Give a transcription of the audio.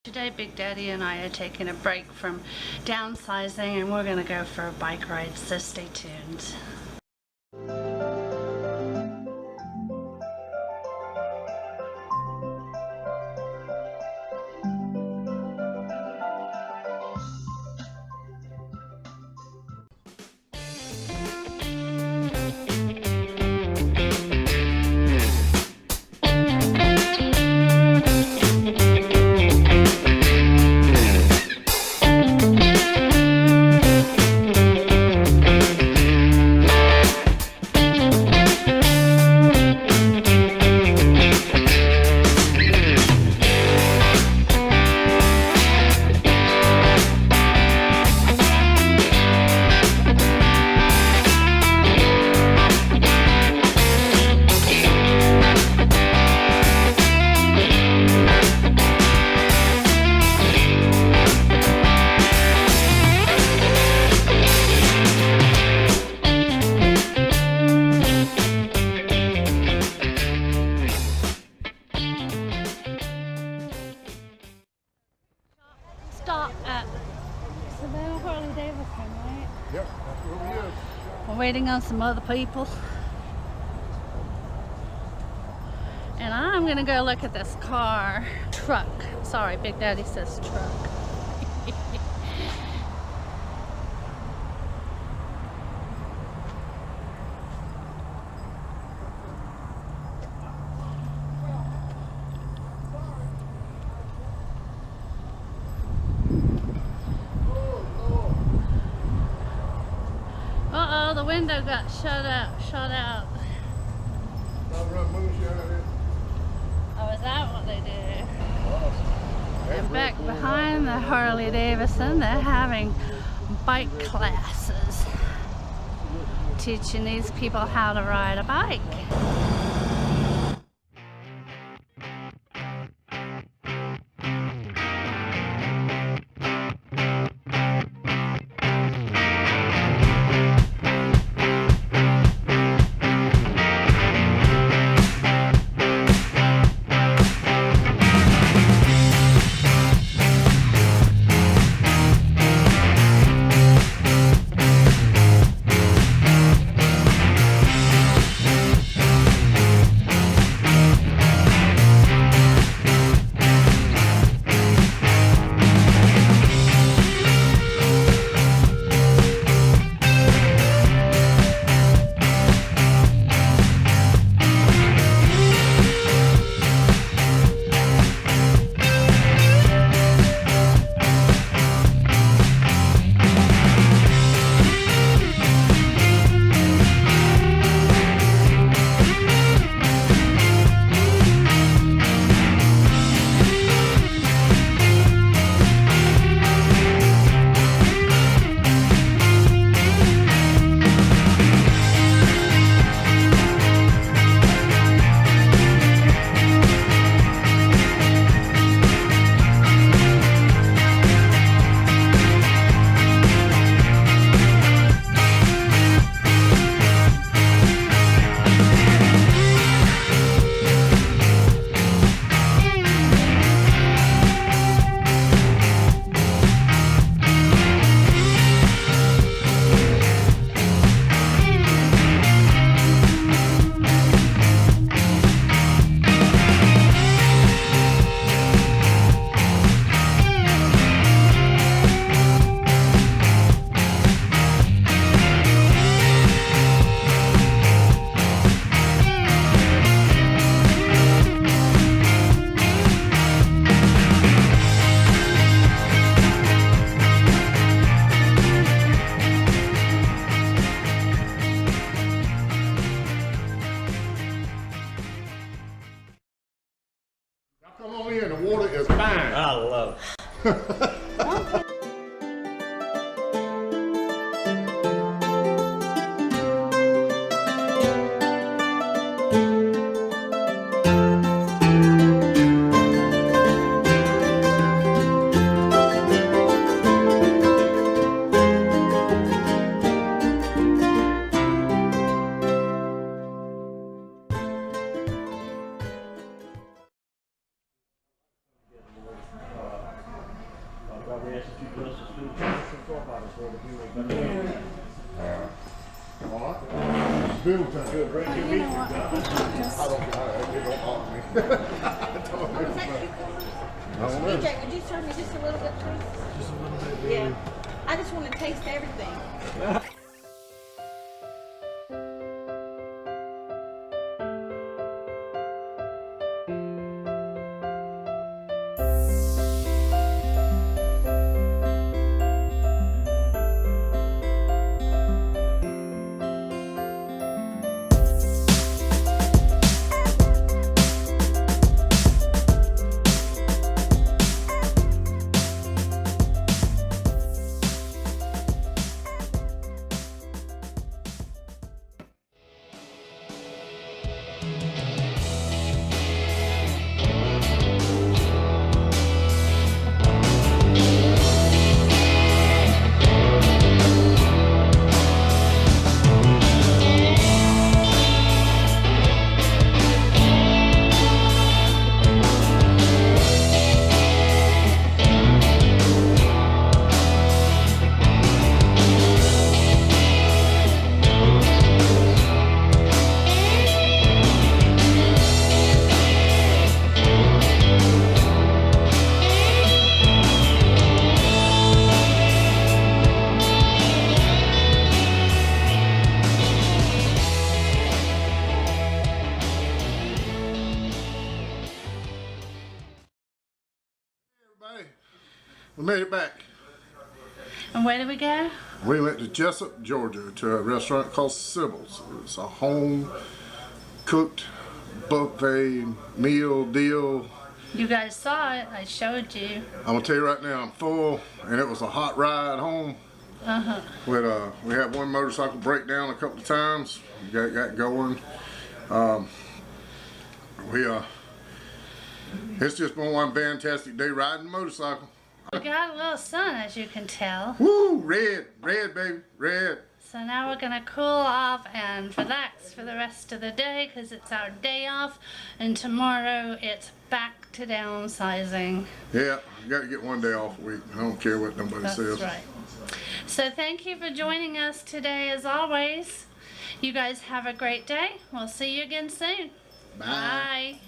Today Big Daddy and I are taking a break from downsizing and we're going to go for a bike ride, so stay tuned. Stop at Harley Davidson, right? Yep, that's where we is. We're waiting on some other people. And I'm gonna go look at this truck. Sorry, Big Daddy says truck. Uh-oh, the window got shut out. Oh, is that what they do? And back behind the Harley Davidson, they're having bike classes, teaching these people how to ride a bike. Come on in, the water is fine. I love it. guess if you just do All right. Bill time. good, break your You know what? I don't bother me. DJ, would you serve me just a little bit, please? Just a little bit. Yeah. I just want to taste everything. We made it back. And where did we go? We went to Jessup, Georgia, to a restaurant called Sybil's. It's a home cooked buffet meal deal. You guys saw it. I showed you. I'm gonna tell you right now, I'm full, and it was a hot ride home. We had one motorcycle breakdown a couple of times. Got going. It's just been one fantastic day riding a motorcycle. We got a little sun, as you can tell. Woo! Red, baby, red. So now we're gonna cool off and relax for the rest of the day because it's our day off, and tomorrow it's back to downsizing. Yeah, you got to get one day off a week. I don't care what nobody says. That's right. So thank you for joining us today, as always. You guys have a great day. We'll see you again soon. Bye. Bye.